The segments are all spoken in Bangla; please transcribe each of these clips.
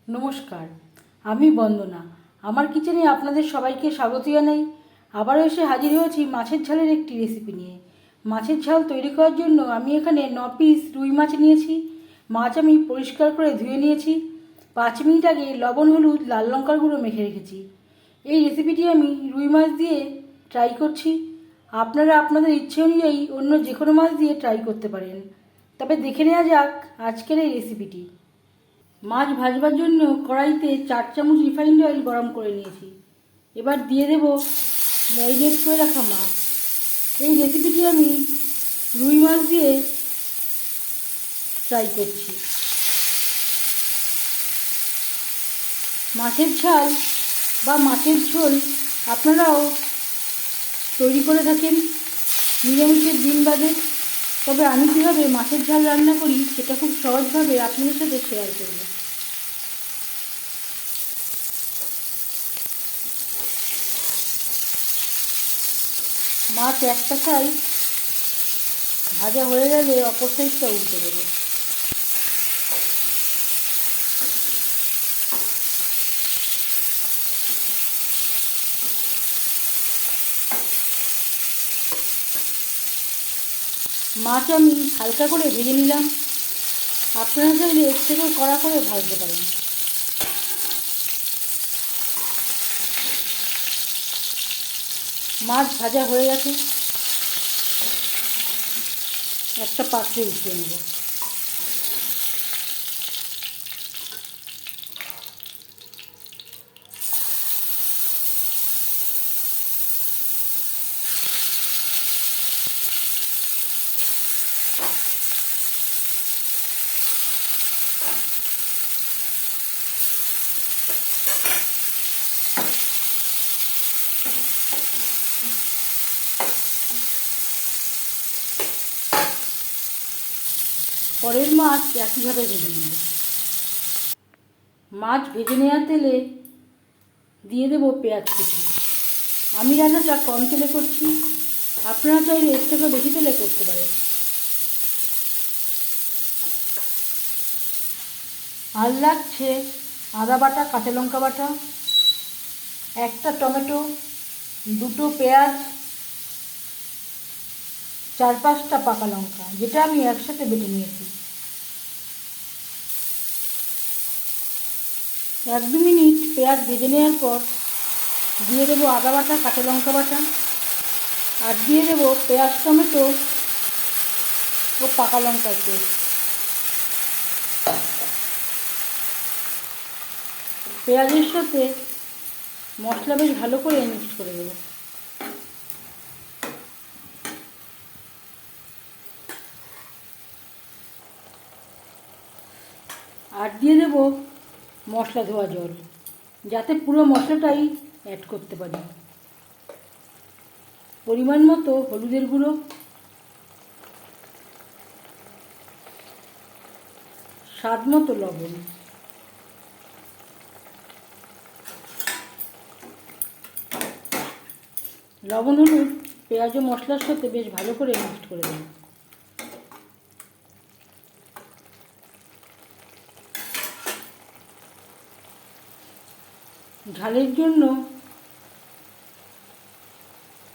নমস্কার, আমি বন্দনা। আমার কিচেনে আপনাদের সবাইকে স্বাগত জানাই। আবারও এসে হাজির হয়েছি মাছের ঝালের একটি রেসিপি নিয়ে। মাছের ঝাল তৈরি করার জন্য আমি এখানে 9 পিস রুই মাছ নিয়েছি। মাছ আমি পরিষ্কার করে ধুয়ে নিয়েছি। 5 মিনিট আগে লবণ, হলুদ, লাল লঙ্কার গুঁড়ো মেখে রেখেছি। এই রেসিপিটি আমি রুই মাছ দিয়ে ট্রাই করছি। আপনারা আপনাদের ইচ্ছে অনুযায়ী অন্য যে কোনো মাছ দিয়ে ট্রাই করতে পারেন। তবে দেখে নেওয়া যাক আজকের এই রেসিপিটি। মাছ ভাজবার জন্য কড়াইতে 4 চামচ রিফাইন্ড অয়েল গরম করে নিয়েছি। এবার দিয়ে দেব ম্যারিনেট করে রাখা মাছ। এই রেসিপিটি আমি রুই মাছ দিয়ে ট্রাই করছি। মাছের ঝাল বা মাছের ঝোল আপনারাও তৈরি করে থাকেন নিরামিষের দিন বাদে। তবে আমি কীভাবে মাছের ঝাল রান্না করি সেটা খুব সহজভাবে আপনাদের সাথে শেয়ার করব। মাছ একটা সাইড ভাজা হয়ে গেলে অপর সাইডটা উল্টে দেবো। মাছ আমি হালকা করে ভেজে নিলাম। আপনারা চাইলে এর থেকেও কড়া করে ভাজতে পারেন। মাছ ভাজা হয়ে গেছে, একটা পাত্রে উঠিয়ে নেব। পরের মাছ একইভাবে ভেজে নেব। মাছ ভেজে নেওয়া তেলে দিয়ে দেব পেঁয়াজ কুচি। আমি রান্নাটা কম তেলে করছি, আপনারা চাইলে এর থেকে বেশি তেলে করতে পারেন। আর লাগছে আদা বাটা, কাঁচা লঙ্কা বাটা, একটা টমেটো, দুটো পেঁয়াজ, 4-5টা পাকা লঙ্কা, যেটা আমি একসাথে বেটে নিয়েছি। 1-2 মিনিট পেঁয়াজ ভেজে নেওয়ার পর দিয়ে দেবো আদা বাটা, কাঁচা লঙ্কা বাটা, আর দিয়ে দেবো পেঁয়াজ, টমেটো ও পাকা লঙ্কার পেস্ট। পেঁয়াজের সাথে মশলা বেশ ভালো করে মিক্স করে দেবো। আর দিয়ে দেবো মশলা ধোয়া জল, যাতে পুরো মশলাটাই অ্যাড করতে পারি। পরিমাণ মতো হলুদের গুঁড়ো, স্বাদ মতো লবণ। লবণ, হলুদ, পেঁয়াজ ও মশলার সাথে বেশ ভালো করে মিক্সড করে দেব। ঝালের জন্য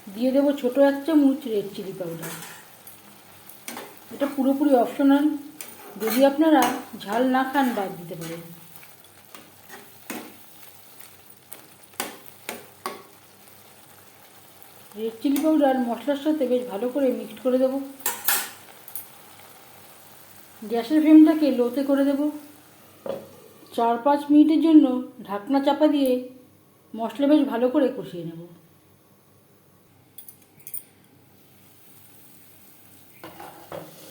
দিয়ে দেবো ছোটো 1 চামচ রেড চিলি পাউডার। এটা পুরোপুরি অপশনাল, যদি আপনারা ঝাল না খান বাদ দিতে পারেন। রেড চিলি পাউডার মশলার সাথে বেশ ভালো করে মিক্সড করে দেব। গ্যাসের ফ্লেমটাকে লোতে করে দেব। 4-5 মিনিটের জন্য ঢাকনা চাপা দিয়ে মশলা বেশ ভালো করে কষিয়ে নেব।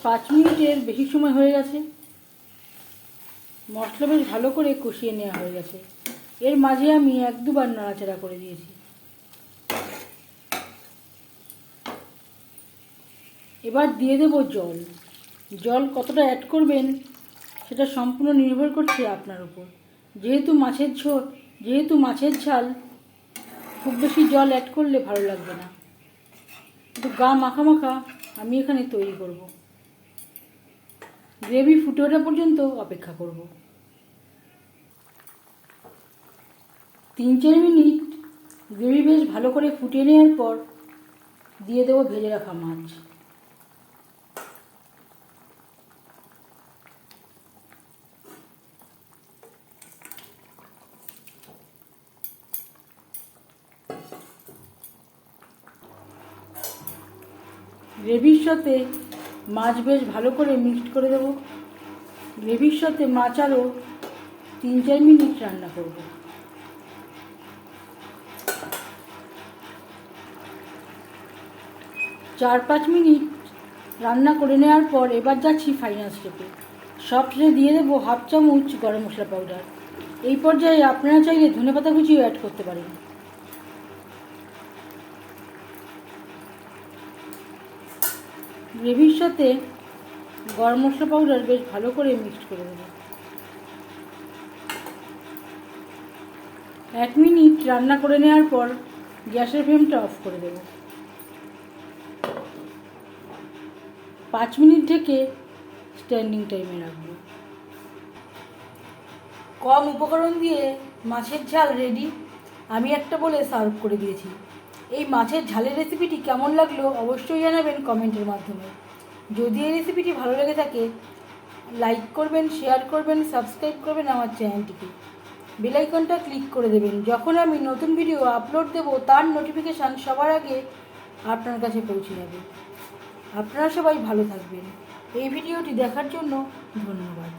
5 মিনিটের বেশি সময় হয়ে গেছে। মশলা বেশ ভালো করে কষিয়ে নেওয়া হয়ে গেছে। এর মাঝে আমি 1-2 বার নাড়াচাড়া করে দিয়েছি। এবার দিয়ে দেব জল। জল কতটা অ্যাড করবেন সেটা সম্পূর্ণ নির্ভর করছে আপনার উপর। যেহেতু মাছের ঝাল, খুব বেশি জল অ্যাড করলে ভালো লাগবে না। একটু গা মাখা মাখা আমি এখানে তৈরি করব। গ্রেভি ফুটে ওঠা পর্যন্ত অপেক্ষা করব। 3-4 মিনিট গ্রেভি বেশ ভালো করে ফুটিয়ে নেওয়ার পর দিয়ে দেবো ভেজে রাখা মাছ। গ্রেভির সাথে মাছ বেশ ভালো করে মিক্সড করে দেবো। গ্রেভির সাথে মাছ আরও 3-4 মিনিট রান্না করব। চার 5 মিনিট রান্না করে নেওয়ার পর এবার যাচ্ছি ফাইনাল স্টেপে। সব শেষে দিয়ে দেবো 1/2 চামচ গরম মশলা পাউডার। এই পর্যায়ে আপনারা চাইলে ধনেপাতা কুচিও অ্যাড করতে পারেন। গ্রেভির সাথে গরম মশলা পাউডার বেশ ভালো করে মিক্সড করে দেবো। 1 মিনিট রান্না করে নেওয়ার পর গ্যাসের ফ্লেমটা অফ করে দেবো। 5 মিনিট ঢেকে স্ট্যান্ডিং টাইমে রাখবো। কম উপকরণ দিয়ে মাছের ঝাল রেডি। আমি একটা বলে সার্ভ করে দিয়েছি। এই মাছের ঝালের রেসিপিটি কেমন লাগলো অবশ্যই জানাবেন কমেন্টের মাধ্যমে। যদি এই রেসিপিটি ভালো লেগে থাকে লাইক করবেন, শেয়ার করবেন, সাবস্ক্রাইব করবেন আমার চ্যানেলটিকে। বেল আইকনটা ক্লিক করে দেবেন। যখন আমি নতুন ভিডিও আপলোড দেব তার নোটিফিকেশান সবার আগে আপনার কাছে পৌঁছে যাবে। আপনারা সবাই ভালো থাকবেন। এই ভিডিওটি দেখার জন্য ধন্যবাদ।